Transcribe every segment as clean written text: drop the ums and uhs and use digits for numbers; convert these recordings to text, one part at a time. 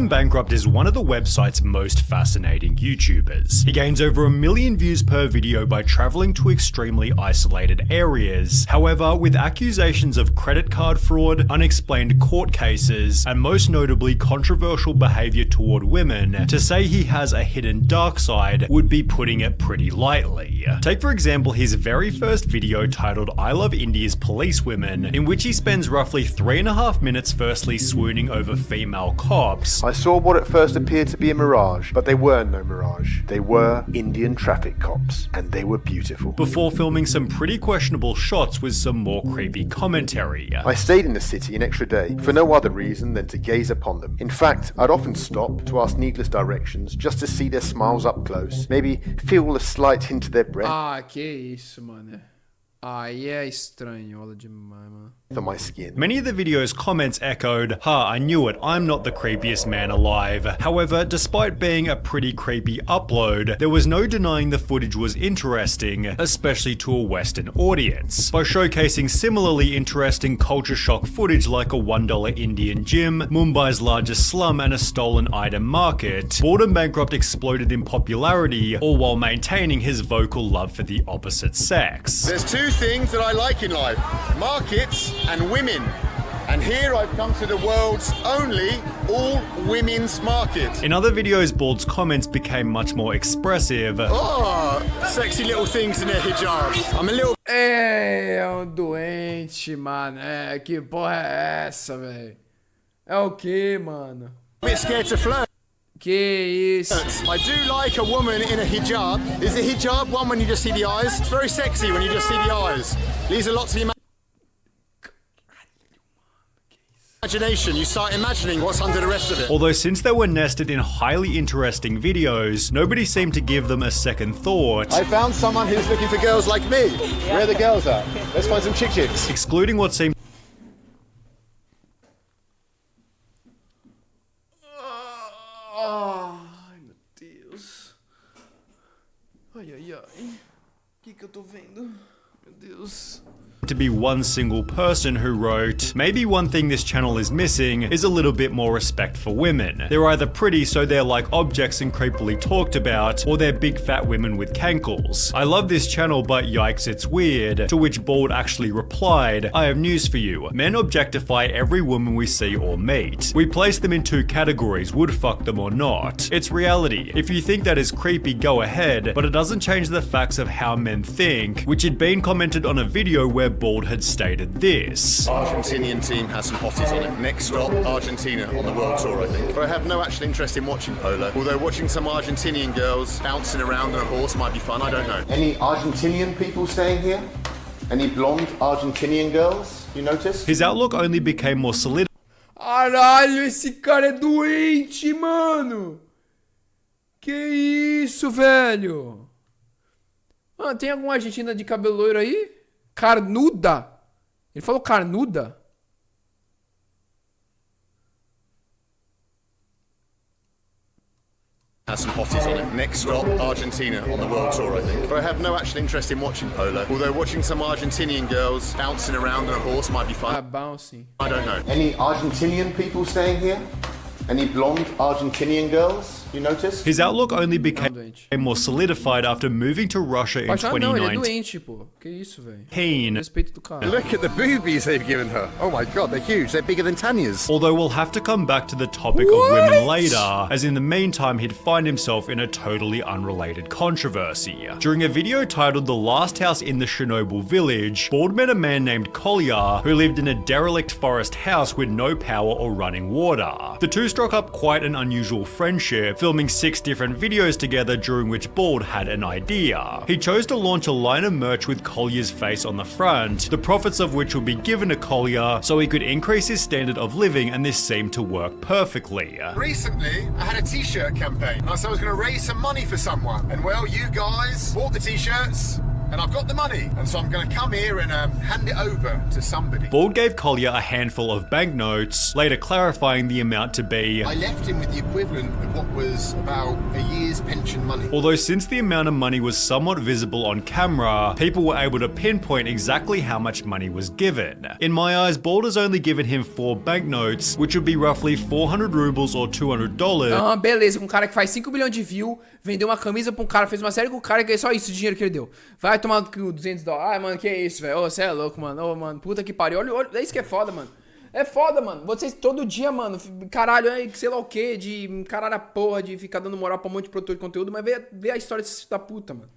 and Bankrupt is one of the website's most fascinating YouTubers. He gains over 1 million views per video by traveling to extremely isolated areas. However, with accusations of credit card fraud, unexplained court cases, and most notably controversial behavior toward women, to say he has a hidden dark side would be putting it pretty lightly. Take for example his very first video titled I Love India's Policewomen, in which he spends roughly 3.5 minutes firstly swooning over female cops. I saw what at first appeared to be a mirage, but they were no mirage. They were Indian traffic cops, and they were beautiful. Before filming some pretty questionable shots with some more creepy commentary. I stayed in the city an extra day, for no other reason than to gaze upon them. In fact, I'd often stop to ask needless directions just to see their smiles up close, maybe feel a slight hint of their breath. Ah, que isso, mano. Aí é estranho demais, mano. For my skin. Many of the video's comments echoed, "Ha, I knew it, I'm not the creepiest man alive." However, despite being a pretty creepy upload, there was no denying the footage was interesting, especially to a Western audience. By showcasing similarly interesting culture shock footage like a $1 Indian gym, Mumbai's largest slum, and a stolen item market, Bald and Bankrupt exploded in popularity, all while maintaining his vocal love for the opposite sex. There's two things that I like in life: markets and women. And here I've come to the world's only all-women's market. In other videos, Bald's comments became much more expressive. Oh, sexy little things in their hijabs. I'm a little... É doente, mano. Que porra é essa, velho? É o que, mano? bit scared to flirt. Que isso? I do like a woman in a hijab. Is the hijab one when you just see the eyes? It's very sexy when you just see the eyes. Leaves a lot to the imagination. You start imagining what's under the rest of it. Although since they were nested in highly interesting videos, nobody seemed to give them a second thought. I found someone who's looking for girls like me. Where are the girls at? Let's find some chicks. Excluding what seemed Ai, meu Deus. Ai, ai, ai. O que eu tô vendo? Meu Deus. to be one single person who wrote, "Maybe one thing this channel is missing is a little bit more respect for women. They're either pretty so they're like objects and creepily talked about, or they're big fat women with cankles. I love this channel but yikes it's weird." To which Bald actually replied, "I have news for you. Men objectify every woman we see or meet. We place them in two categories, would fuck them or not. It's reality. If you think that is creepy, go ahead, but it doesn't change the facts of how men think," which had been commented on a video where Bald had stated this. Argentinian team has some hotties on it. Next stop, Argentina on the world tour, I think. But I have no actual interest in watching polo, although watching some Argentinian girls bouncing around on a horse might be fun, I don't know. Any Argentinian people staying here? Any blonde Argentinian girls, you notice? His outlook only became more solid. Caralho, esse cara é doente, mano. Que isso, velho? Mano, tem alguma argentina de cabelo loiro aí? Carnuda? Ele falou carnuda? Has some hotties on it. Next stop, Argentina on the world tour, I think. But I have no actual interest in watching polo, although watching some Argentinian girls bouncing around on a horse might be fun. Bouncing. I don't know. Any Argentinian people staying here? Any blonde Argentinian girls, you notice? His outlook only became more solidified after moving to Russia in Não, ele é 2019. doente, pô. Que isso, velho? Respeito do cara. Look at the boobies they've given her. Oh my god, they're huge. They're bigger than Tanya's. Although we'll have to come back to the topic of women later, as in the meantime he'd find himself in a totally unrelated controversy. During a video titled "The Last House in the Chernobyl Village," Bald met a man named Kolya who lived in a derelict forest house with no power or running water. The two struck up quite an unusual friendship, filming 6 different videos together during which Bald had an idea. He chose to launch a line of merch with Kolya's face on the front, the profits of which would be given to Kolya so he could increase his standard of living, and this seemed to work perfectly. Recently, I had a t-shirt campaign. I said I was going to raise some money for someone. And well, you guys bought the t-shirts and I've got the money, and so I'm going to come here and hand it over to somebody. Bald gave Collier a handful of banknotes, later clarifying the amount to be, I left him with the equivalent of what was about a year's pension money. although since the amount of money was somewhat visible on camera, people were able to pinpoint exactly how much money was given. In my eyes, Bald has only given him 4 banknotes, which would be roughly 400 rubles or $200. Ah, beleza, um cara que faz 5 bilhões de views, vendeu uma camisa pra um cara, fez uma série com o cara, que é só isso o dinheiro que ele deu. Vai tomar $200. Ai, mano, que isso, velho? Ô, você é louco, mano. Ô, mano, puta que pariu. Olha, é isso que é foda, mano. É foda, mano. Vocês todo dia, mano, caralho, sei lá o que, de caralho a porra, de ficar dando moral pra um monte de produtor de conteúdo, mas vê a história desse filho da puta, mano.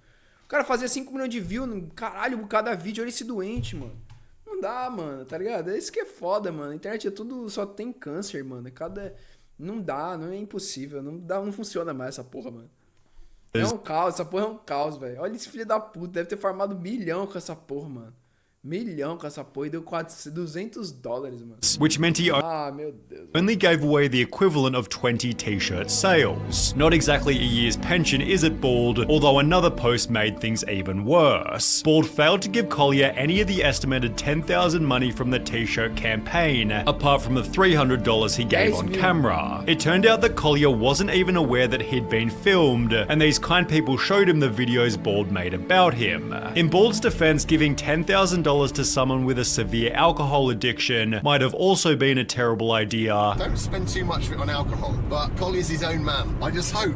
O cara fazia 5 milhões de views, caralho, cada vídeo, olha esse doente, mano. Não dá, mano, tá ligado? É isso que é foda, mano. A internet é tudo, só tem câncer, mano. Não dá, não é impossível. Não funciona mais essa porra, mano. É um caos, essa porra é um caos, velho. Olha esse filho da puta, deve ter farmado $1 milhão com essa porra, mano. $1 milhão com essa porra e deu $200, mano. Which meant he Ah, meu Deus. only gave away the equivalent of 20 t-shirt sales. Not exactly a year's pension, is it, Bald? Although another post made things even worse. Bald failed to give Collier any of the estimated 10,000 money from the t-shirt campaign, apart from the $300 he gave on camera. It turned out that Collier wasn't even aware that he'd been filmed, and these kind people showed him the videos Bald made about him. In Bald's defense, giving $10,000 to someone with a severe alcohol addiction might have also been a terrible idea. Don't spend too much of it on alcohol, but Collier's his own man. I just hope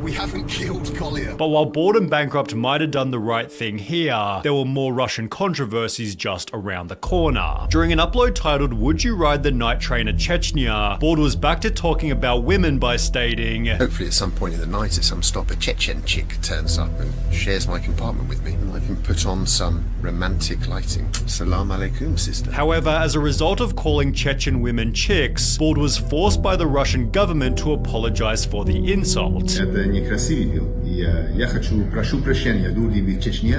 we haven't killed Collier. But while Bald and Bankrupt might have done the right thing here, there were more Russian controversies just around the corner. During an upload titled "Would You Ride the Night Train to Chechnya?", Bald was back to talking about women by stating, Hopefully at some point in the night at some stop a Chechen chick turns up and shares my compartment with me and I can put on some romantic lighting. Salam alaikum, sister. However, as a result of calling Chechen women chicks, Bald was forced by the Russian government to apologize for the insult.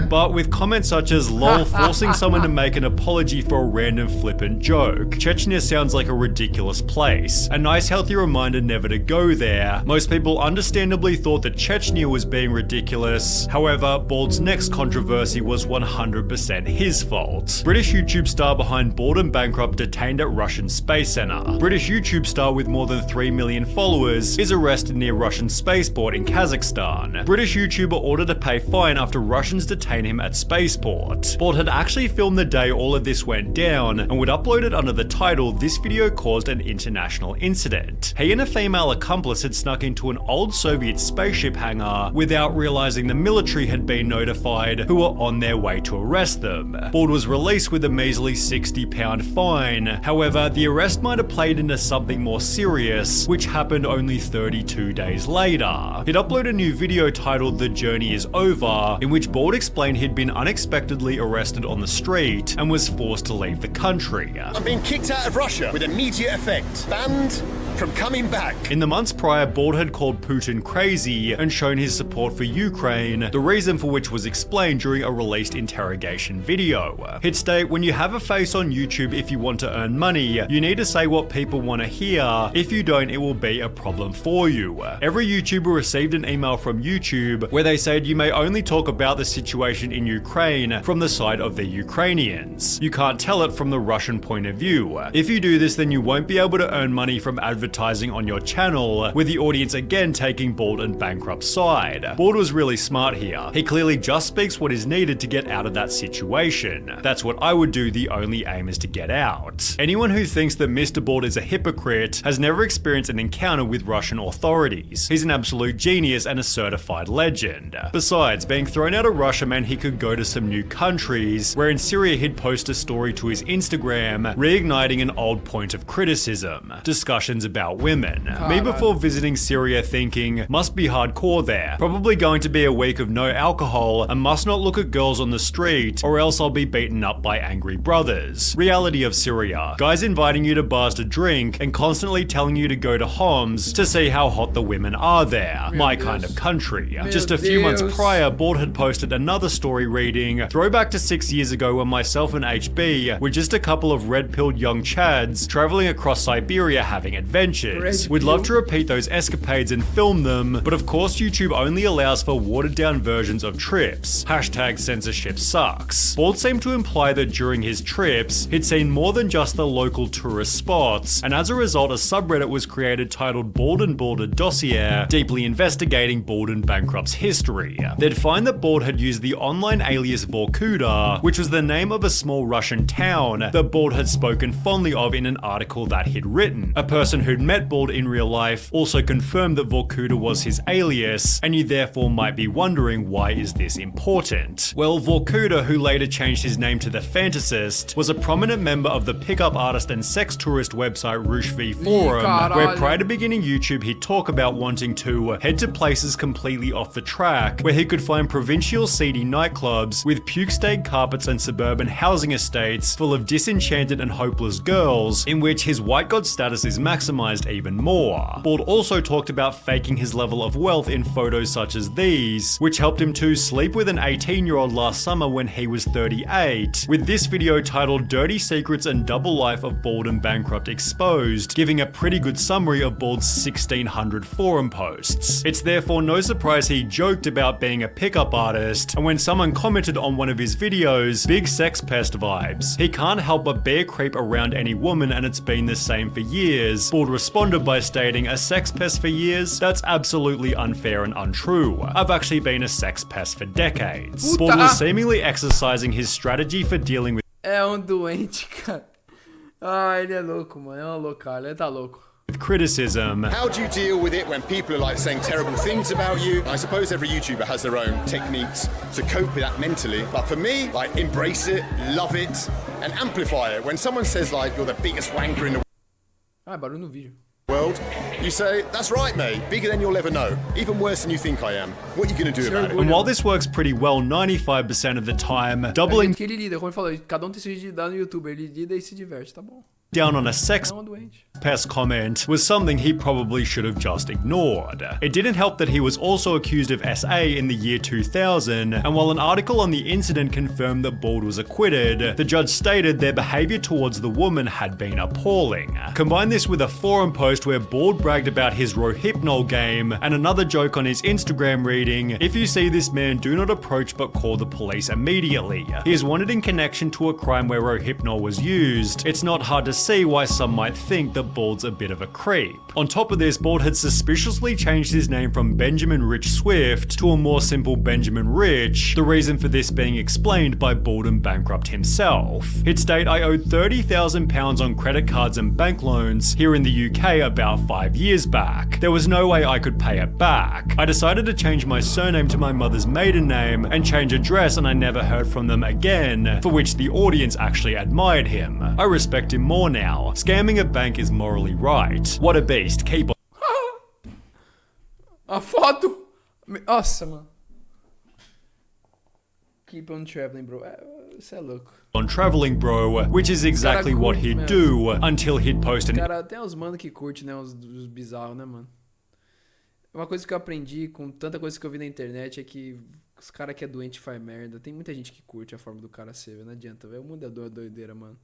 But with comments such as lol forcing someone to make an apology for a random flippant joke, Chechnya sounds like a ridiculous place. A nice healthy reminder never to go there. Most people understandably thought that Chechnya was being ridiculous. However, Bald's next controversy was 100% his fault. British YouTube star behind Bald and Bankrupt detained at Russian Space Center. British YouTube star with more than 3 million followers is arrested near Russian spaceport in Kazakhstan. British YouTuber ordered to pay fine after Russians detain him at spaceport. Bald had actually filmed the day all of this went down and would upload it under the title "This video caused an international incident." He and a female accomplice had snuck into an old Soviet spaceship hangar without realizing the military had been notified, who were on their way to arrest them. Bald was released with a measly £60 fine. However, the arrest might have played into something more serious, which happened only 32 days later. He'd uploaded a new video titled "The Journey is Over," in which Bald explained he'd been unexpectedly arrested on the street and was forced to leave the country. I'm being kicked out of Russia with immediate effect. Banned from coming back. In the months prior, Bald had called Putin crazy and shown his support for Ukraine, the reason for which was explained during a released interrogation video. He'd state, "When you have a face on YouTube, if you want to earn money, you need to say what people want to hear. If you don't, it will be a problem for you." Every YouTuber received an email from YouTube where they said you may only talk about the situation in Ukraine from the side of the Ukrainians. You can't tell it from the Russian point of view. If you do this, then you won't be able to earn money from advertising on your channel, with the audience again taking Bald and Bankrupt's side. Bald was really smart here. He clearly just speaks what is needed to get out of that situation. That's what I would do, the only aim is to get out. Anyone who thinks that Mr. Bald is a hypocrite has never experienced an encounter with Russian authorities. He's an absolute genius and a certified legend. Besides, being thrown out of Russia meant he could go to some new countries, where in Syria he'd post a story to his Instagram, reigniting an old point of criticism: discussions about women. Me before visiting Syria thinking, must be hardcore there, probably going to be a week of no alcohol and must not look at girls on the street or else I'll be beaten up by angry brothers. Reality of Syria: guys inviting you to bars to drink and constantly telling you to go to Homs to see how hot the women are there. My kind of country. Just a few months prior, Bald had posted another story reading, "Throwback to 6 years ago when myself and HB were just a couple of red-pilled young chads traveling across Siberia having adventures. adventures. We'd love to repeat those escapades and film them, but of course YouTube only allows for watered down versions of trips. Hashtag censorship sucks. Bald seemed to imply that during his trips, he'd seen more than just the local tourist spots, and as a result a subreddit was created titled Bald and Balder Dossier, deeply investigating Bald and Bankrupt's history. They'd find that Bald had used the online alias Vorkuta, which was the name of a small Russian town that Bald had spoken fondly of in an article that he'd written. A person who'd met Bald in real life also confirmed that Vorkuta was his alias, and you therefore might be wondering, why is this important? Well, Vorkuta, who later changed his name to The Fantasist, was a prominent member of the pickup artist and sex tourist website RebusFarm, where prior to beginning YouTube he'd talk about wanting to head to places completely off the track, where he could find provincial seedy nightclubs with puke-stained carpets and suburban housing estates full of disenchanted and hopeless girls, in which his white god status is maximized even more. Bald also talked about faking his level of wealth in photos such as these, which helped him to sleep with an 18-year-old last summer when he was 38, with this video titled Dirty Secrets and Double Life of Bald and Bankrupt exposed, giving a pretty good summary of Bald's 1600 forum posts. It's therefore no surprise he joked about being a pickup artist, and when someone commented on one of his videos, big sex pest vibes. He can't help but be a creep around any woman and it's been the same for years. Bald responded by stating, a sex pest for years? That's absolutely unfair and untrue. I've actually been a sex pest for decades. Bald was seemingly exercising his strategy for dealing with doente, cara. Ah, ele é louco, mano. É uma loucura. Ele tá louco. criticism. How do you deal with it when people are like saying terrible things about you? I suppose every YouTuber has their own techniques to cope with that mentally. But for me, like, embrace it, love it, and amplify it. When someone says like you're the biggest wanker in the barulho no vídeo. world, you say, that's right, mate, bigger than you'll ever know, even worse than you think I am. What are you going to do about it? And while this works pretty well 95% of the time, doubling Que ele lida, como ele falou, cada tem seu jeito de lidar no YouTube, ele lida e se diverte, tá bom. down on a sex pest comment was something he probably should have just ignored. It didn't help that he was also accused of SA in the year 2000, and while an article on the incident confirmed that Bald was acquitted, the judge stated their behavior towards the woman had been appalling. Combine this with a forum post where Bald bragged about his Rohypnol game, and another joke on his Instagram reading, if you see this man, do not approach but call the police immediately. He is wanted in connection to a crime where Rohypnol was used. It's not hard to see why some might think that Bald's a bit of a creep. On top of this, Bald had suspiciously changed his name from Benjamin Rich Swift to a more simple Benjamin Rich, the reason for this being explained by Bald and Bankrupt himself. He'd state, I owed £30,000 on credit cards and bank loans here in the UK about 5 years back. There was no way I could pay it back. I decided to change my surname to my mother's maiden name and change address, and I never heard from them again, for which the audience actually admired him. I respect him more now. Scamming a bank is morally right. What a beast. Keep A foto! Nossa, mano. Keep on traveling, bro. Você é louco. on traveling, bro, which is exactly what he'd do until he'd post an... Cara, tem uns mano que curte, né, os bizarros, né, mano? Uma coisa que eu aprendi com tanta coisa que eu vi na internet é que os caras que é doente faz merda. Tem muita gente que curte a forma do cara ser, velho. Não adianta, velho. O mundo é doideira, mano.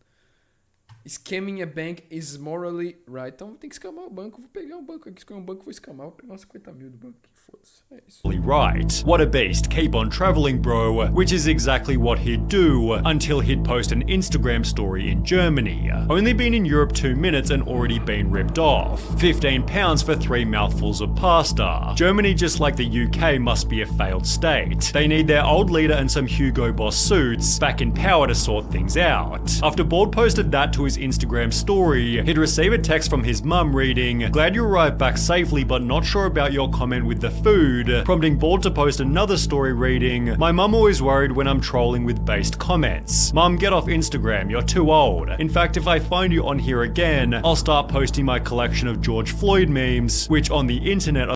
Scamming a bank is morally right. Então tem que escamar o banco. Vou pegar um banco aqui, escolher um banco, vou escamar. Vou pegar uns 50 mil do banco. Foda-se. É isso. Right. What a beast. Keep on traveling, bro. Which is exactly what he'd do until he'd post an Instagram story in Germany. Only been in Europe 2 minutes and already been ripped off. £15 for 3 mouthfuls of pasta. Germany, just like the UK, must be a failed state. They need their old leader and some Hugo Boss suits back in power to sort things out. After Bald posted that to his Instagram story, he'd receive a text from his mum reading, "Glad you arrived back safely but not sure about your comment with the food," prompting Bald to post another story reading, "My mum always worried when I'm trolling with based comments. Mum, get off Instagram, you're too old. In fact, if I find you on here again, I'll start posting my collection of George Floyd memes, which on the internet are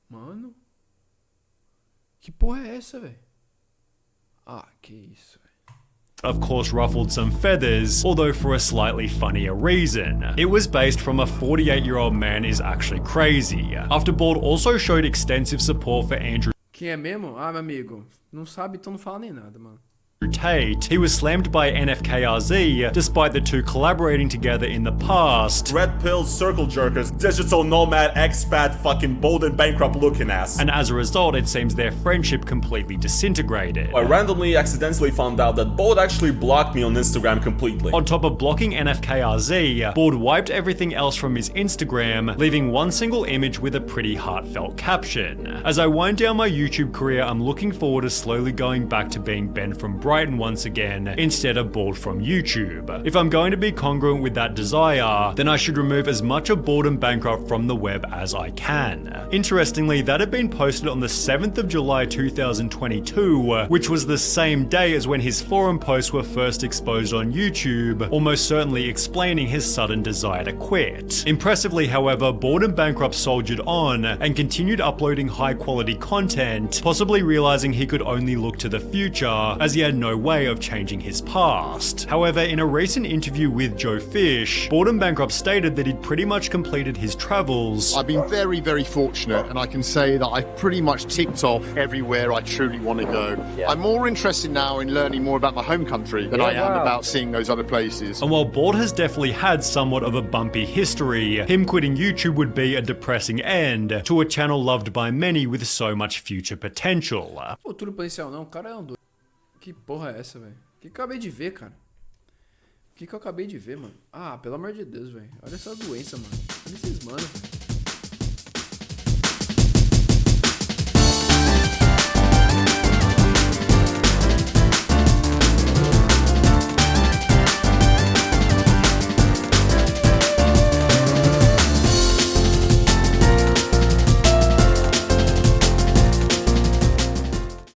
Mano, que porra é essa, velho? Ah, que isso, velho. of course ruffled some feathers, although for a slightly funnier reason. It was based from a 48-year-old man is actually crazy, after Bald also showed extensive support for Andrew Quem é mesmo? Ah, meu amigo. Não sabe, então não fala nem nada, mano. Tate. He was slammed by NFKRZ, despite the two collaborating together in the past. Red pill circle jerkers, digital nomad, expat, fucking bold and bankrupt looking ass. And as a result, it seems their friendship completely disintegrated. I randomly accidentally found out that Bald actually blocked me on Instagram completely. On top of blocking NFKRZ, Bald wiped everything else from his Instagram, leaving one single image with a pretty heartfelt caption. As I wind down my YouTube career, I'm looking forward to slowly going back to being Ben from Brighton once again, instead of Bald from YouTube. If I'm going to be congruent with that desire, then I should remove as much of Bald and Bankrupt from the web as I can. Interestingly, that had been posted on the 7th of July 2022, which was the same day as when his forum posts were first exposed on YouTube, almost certainly explaining his sudden desire to quit. Impressively, however, Bald and Bankrupt soldiered on and continued uploading high quality content, possibly realizing he could only look to the future, as he had no way of changing his past. However, in a recent interview with Joe Fish, Bald and Bankrupt stated that he'd pretty much completed his travels. I've been very, very fortunate, and I can say that I've pretty much ticked off everywhere I truly want to go. Yeah. I'm more interested now in learning more about my home country than I am about seeing those other places. And while Bald has definitely had somewhat of a bumpy history, him quitting YouTube would be a depressing end to a channel loved by many with so much future potential. Futuro potencial não, o cara é um doido. Que porra é essa, velho? O que eu acabei de ver, cara? O que eu acabei de ver, mano? Ah, pelo amor de Deus, velho. Olha essa doença, mano. Olha esses, mano.